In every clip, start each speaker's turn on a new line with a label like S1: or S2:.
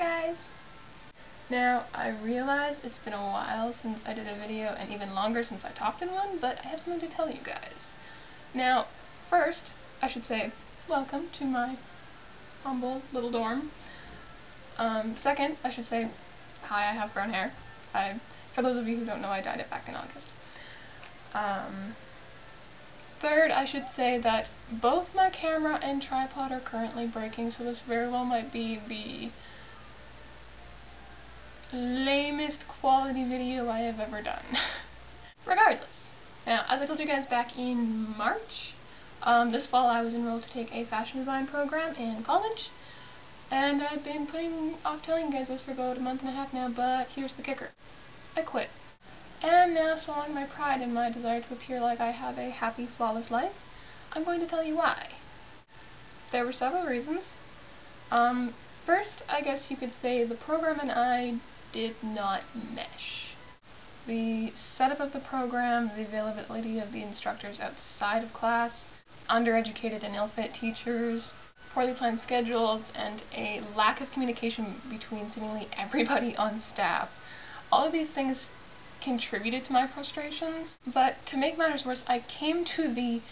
S1: guys! Now, I realize it's been a while since I did a video and even longer since I talked in one, but I have something to tell you guys. Now, first, I should say, welcome to my humble little dorm. Second, I should say, hi, I have brown hair. For those of you who don't know, I dyed it back in August. Third, I should say that both my camera and tripod are currently breaking, so this very well might be the lamest quality video I have ever done. Regardless, now, as I told you guys back in March, this fall I was enrolled to take a fashion design program in college, and I've been putting off telling you guys this for about a month and a half now, but here's the kicker. I quit. And now, swallowing my pride and my desire to appear like I have a happy, flawless life, I'm going to tell you why. There were several reasons. First, I guess you could say the program and I did not mesh. The setup of the program, the availability of the instructors outside of class, undereducated and ill-fit teachers, poorly planned schedules, and a lack of communication between seemingly everybody on staff. All of these things contributed to my frustrations, but to make matters worse, I came to the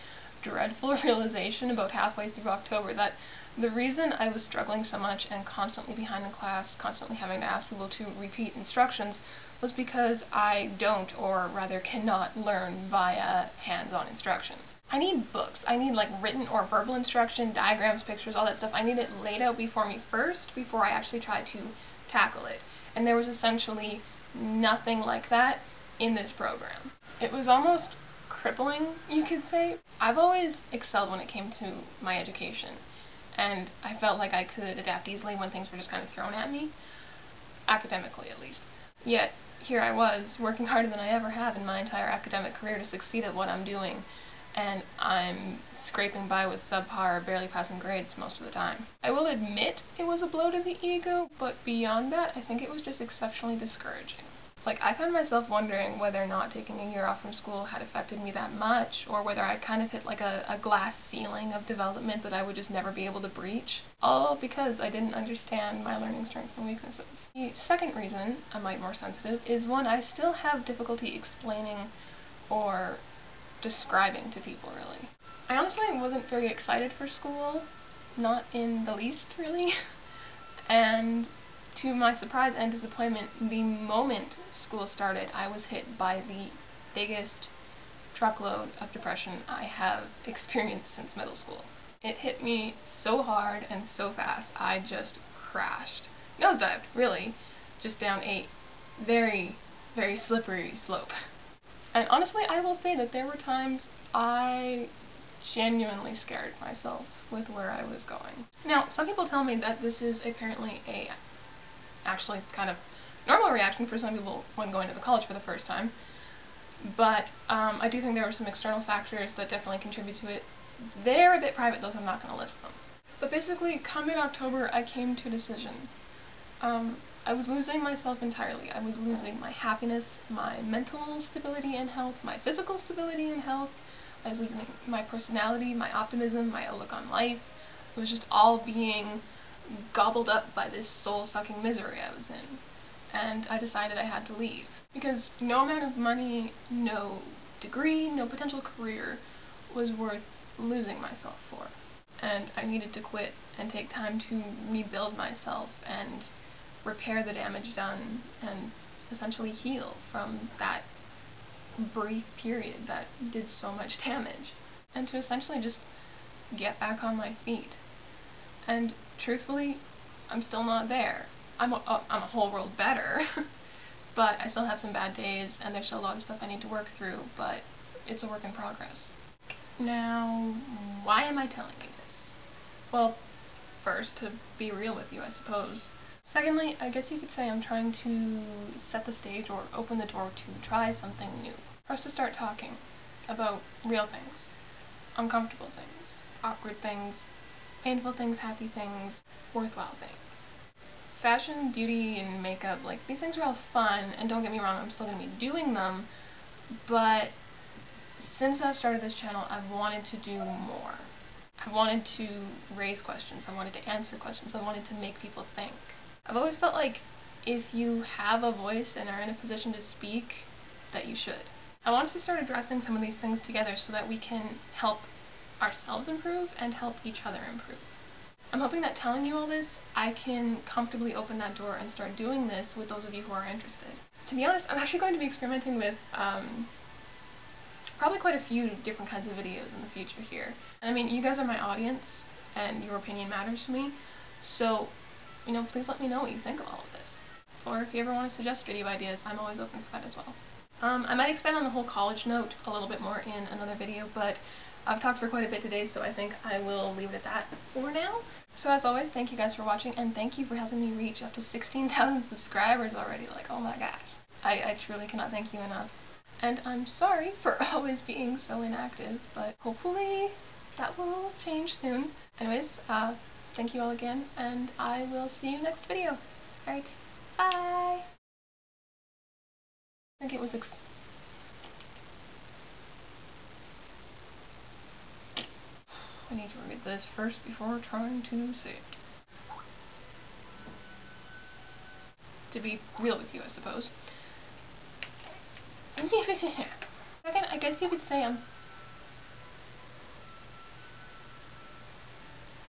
S1: dreadful realization about halfway through October that the reason I was struggling so much and constantly behind in class, constantly having to ask people to repeat instructions, was because I don't, or rather cannot, learn via hands-on instruction. I need books. I need like written or verbal instruction, diagrams, pictures, all that stuff. I need it laid out before me first, before I actually try to tackle it. And there was essentially nothing like that in this program. It was almost crippling, you could say. I've always excelled when it came to my education, and I felt like I could adapt easily when things were just kind of thrown at me, academically at least. Yet, here I was, working harder than I ever have in my entire academic career to succeed at what I'm doing, and I'm scraping by with subpar, barely passing grades most of the time. I will admit it was a blow to the ego, but beyond that, I think it was just exceptionally discouraging. Like, I found myself wondering whether or not taking a year off from school had affected me that much, or whether I'd kind of hit like a glass ceiling of development that I would just never be able to breach, all because I didn't understand my learning strengths and weaknesses. The second reason I might be more sensitive is one I still have difficulty explaining or describing to people, really. I honestly wasn't very excited for school, not in the least, really, and to my surprise and disappointment, the moment school started, I was hit by the biggest truckload of depression I have experienced since middle school. It hit me so hard and so fast, I just crashed. Nosedived, really, just down a very, very slippery slope. And honestly, I will say that there were times I genuinely scared myself with where I was going. Now, some people tell me that this is apparently a actually kind of normal reaction for some people when going to college for the first time, but I do think there were some external factors that definitely contribute to it. They're a bit private, though, so I'm not going to list them. But basically, come mid-October, I came to a decision. I was losing myself entirely. I was losing my happiness, my mental stability and health, my physical stability and health. I was losing my personality, my optimism, my outlook on life. It was just all being gobbled up by this soul-sucking misery I was in. And I decided I had to leave. Because no amount of money, no degree, no potential career was worth losing myself for. And I needed to quit and take time to rebuild myself and repair the damage done and essentially heal from that brief period that did so much damage. And to essentially just get back on my feet. And truthfully, I'm still not there. I'm a whole world better, but I still have some bad days, and there's still a lot of stuff I need to work through, but it's a work in progress. Now, why am I telling you this? Well, first, to be real with you, I suppose. Secondly, I guess you could say I'm trying to set the stage or open the door to try something new. For us to start talking about real things, uncomfortable things, awkward things, painful things, happy things, worthwhile things. Fashion, beauty, and makeup, like, these things are all fun, and don't get me wrong, I'm still going to be doing them, but since I've started this channel, I've wanted to do more. I wanted to raise questions, I wanted to answer questions, I wanted to make people think. I've always felt like if you have a voice and are in a position to speak, that you should. I want us to start addressing some of these things together so that we can help ourselves improve and help each other improve. I'm hoping that telling you all this, I can comfortably open that door and start doing this with those of you who are interested. To be honest, I'm actually going to be experimenting with probably quite a few different kinds of videos in the future here. I mean, you guys are my audience, and your opinion matters to me, so, you know, please let me know what you think of all of this. Or if you ever want to suggest video ideas, I'm always open for that as well. I might expand on the whole college note a little bit more in another video, but I've talked for quite a bit today, so I think I will leave it at that for now. So as always, thank you guys for watching, and thank you for helping me reach up to 16,000 subscribers already. Like, oh my gosh. I truly cannot thank you enough. And I'm sorry for always being so inactive, but hopefully that will change soon. Anyways, thank you all again, and I will see you next video. Alright, bye! I think it was I need to read this first before trying to say it. To be real with you, I suppose. I guess you could say I'm